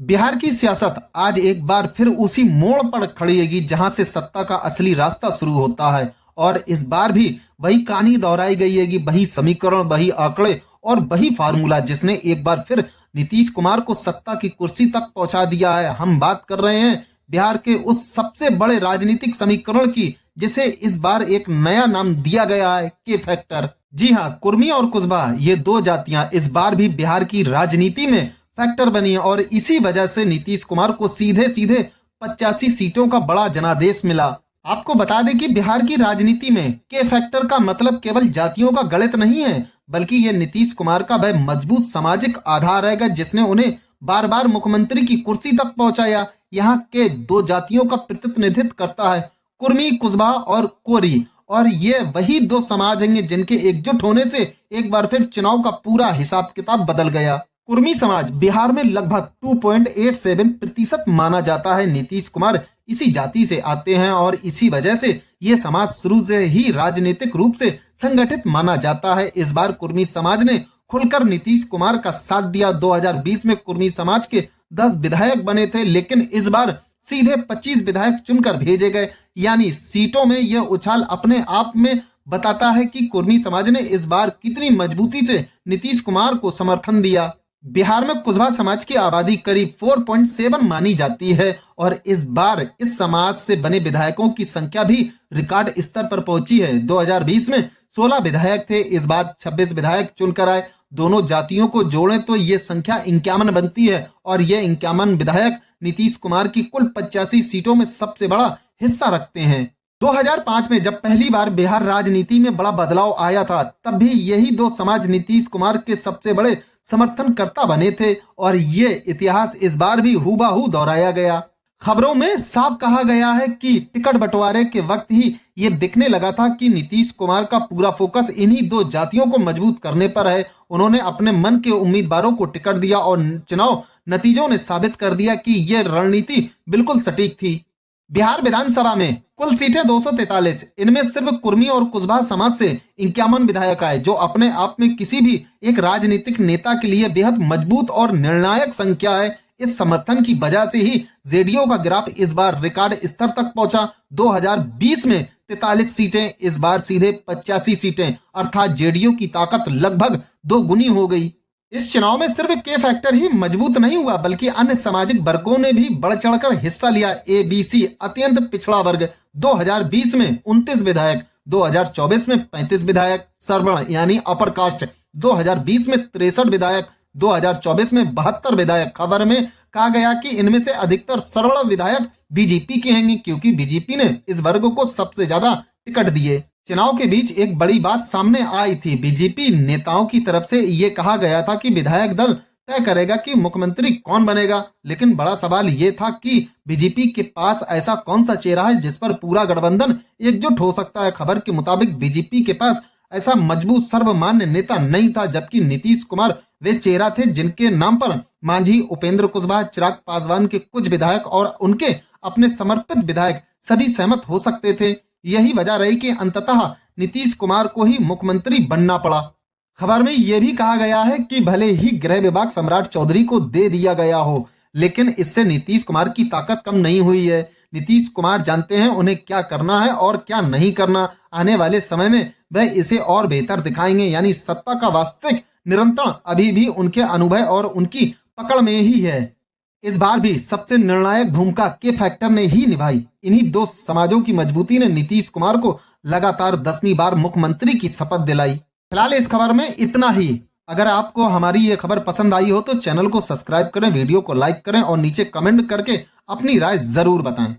बिहार की सियासत आज एक बार फिर उसी मोड़ पर खड़ी होगी जहां से सत्ता का असली रास्ता शुरू होता है। और इस बार भी वही कहानी दोहराई गई है कि वही समीकरण, वही आंकड़े और वही फार्मूला जिसने एक बार फिर नीतीश कुमार को सत्ता की कुर्सी तक पहुंचा दिया है। हम बात कर रहे हैं बिहार के उस सबसे बड़े राजनीतिक समीकरण की जिसे इस बार एक नया नाम दिया गया है, के फैक्टर। जी हाँ, कुर्मी और कुशवा ये दो जातियां इस बार भी बिहार की राजनीति में फैक्टर बनी है और इसी वजह से नीतीश कुमार को सीधे सीधे 85 सीटों का बड़ा जनादेश मिला। आपको बता दें कि बिहार की राजनीति में के फैक्टर का मतलब केवल जातियों का गणित नहीं है, बल्कि ये नीतीश कुमार का वह मजबूत सामाजिक आधार रहेगा जिसने उन्हें बार बार मुख्यमंत्री की कुर्सी तक पहुंचाया। यहाँ के दो जातियों का प्रतिनिधित्व करता है, कुर्मी, कुशवा और कोरी, और ये वही दो समाज हैं जिनके एकजुट होने से एक बार फिर चुनाव का पूरा हिसाब किताब बदल गया। कुर्मी समाज बिहार में लगभग 2.87% माना जाता है। नीतीश कुमार इसी जाति से आते हैं और इसी वजह से ये समाज शुरू से ही राजनीतिक रूप से संगठित माना जाता है। इस बार कुर्मी समाज ने खुलकर नीतीश कुमार का साथ दिया। 2020 में कुर्मी समाज के 10 विधायक बने थे, लेकिन इस बार सीधे 25 विधायक चुनकर भेजे गए। यानी सीटों में यह उछाल अपने आप में बताता है कि कुर्मी समाज ने इस बार कितनी मजबूती से नीतीश कुमार को समर्थन दिया। बिहार में कुशवा समाज की आबादी करीब 4.7 मानी जाती है और इस बार इस समाज से बने विधायकों की संख्या भी रिकॉर्ड स्तर पर पहुंची है। 2020 में 16 विधायक थे, इस बार 26 विधायक चुनकर आए। दोनों जातियों को जोड़ें तो ये संख्या 51 बनती है और ये 51 विधायक नीतीश कुमार की कुल 85 सीटों में सबसे बड़ा हिस्सा रखते हैं। 2005 में जब पहली बार बिहार राजनीति में बड़ा बदलाव आया था, तब भी यही दो समाज नीतीश कुमार के सबसे बड़े समर्थनकर्ता बने थे और ये इतिहास इस बार भी हूबहू दोहराया गया। खबरों में साफ कहा गया है कि टिकट बंटवारे के वक्त ही ये दिखने लगा था कि नीतीश कुमार का पूरा फोकस इन्हीं दो जातियों को मजबूत करने पर है। उन्होंने अपने मन के उम्मीदवारों को टिकट दिया और चुनाव नतीजों ने साबित कर दिया कि ये रणनीति बिल्कुल सटीक थी। बिहार विधानसभा में कुल सीटें 243, इनमें सिर्फ कुर्मी और कुशवा समाज से 51 विधायक आए, जो अपने आप में किसी भी एक राजनीतिक नेता के लिए बेहद मजबूत और निर्णायक संख्या है। इस समर्थन की वजह से ही जेडीयू का ग्राफ इस बार रिकॉर्ड स्तर तक पहुंचा। 2020 में 43 सीटें, इस बार सीधे 85 सीटें, अर्थात जेडीयू की ताकत लगभग 2 गुनी हो गई। इस चुनाव में सिर्फ के फैक्टर ही मजबूत नहीं हुआ, बल्कि अन्य सामाजिक वर्गों ने भी बढ़ चढ़कर हिस्सा लिया। एबीसी अत्यंत पिछड़ा वर्ग 2020 में 29 विधायक, 2024 में 35 विधायक। सवर्ण यानी अपर कास्ट 2020 में 63 विधायक, 2024 में 72 विधायक। खबर में कहा गया कि इनमें से अधिकतर सवर्ण विधायक बीजेपी के हैं, क्योंकि बीजेपी ने इस वर्ग को सबसे ज्यादा टिकट दिए। चुनाव के बीच एक बड़ी बात सामने आई थी। बीजेपी नेताओं की तरफ से ये कहा गया था कि विधायक दल तय करेगा कि मुख्यमंत्री कौन बनेगा, लेकिन बड़ा सवाल ये था कि बीजेपी के पास ऐसा कौन सा चेहरा है जिस पर पूरा गठबंधन एकजुट हो सकता है। खबर के मुताबिक बीजेपी के पास ऐसा मजबूत सर्वमान्य नेता नहीं था, जबकि नीतीश कुमार वे चेहरा थे जिनके नाम पर मांझी, उपेंद्र कुशवाहा, चिराग पासवान के कुछ विधायक और उनके अपने समर्पित विधायक सभी सहमत हो सकते थे। यही वजह रही कि अंततः नीतीश कुमार को ही मुख्यमंत्री बनना पड़ा। खबर में यह भी कहा गया है कि भले ही गृह विभाग सम्राट चौधरी को दे दिया गया हो, लेकिन इससे नीतीश कुमार की ताकत कम नहीं हुई है। नीतीश कुमार जानते हैं उन्हें क्या करना है और क्या नहीं करना। आने वाले समय में वह इसे और बेहतर दिखाएंगे। यानी सत्ता का वास्तविक नियंत्रण अभी भी उनके अनुभव और उनकी पकड़ में ही है। इस बार भी सबसे निर्णायक भूमिका के फैक्टर ने ही निभाई। इन्हीं दो समाजों की मजबूती ने नीतीश कुमार को लगातार 10वीं बार मुख्यमंत्री की शपथ दिलाई। फिलहाल इस खबर में इतना ही। अगर आपको हमारी ये खबर पसंद आई हो तो चैनल को सब्सक्राइब करें, वीडियो को लाइक करें और नीचे कमेंट करके अपनी राय जरूर बताएं।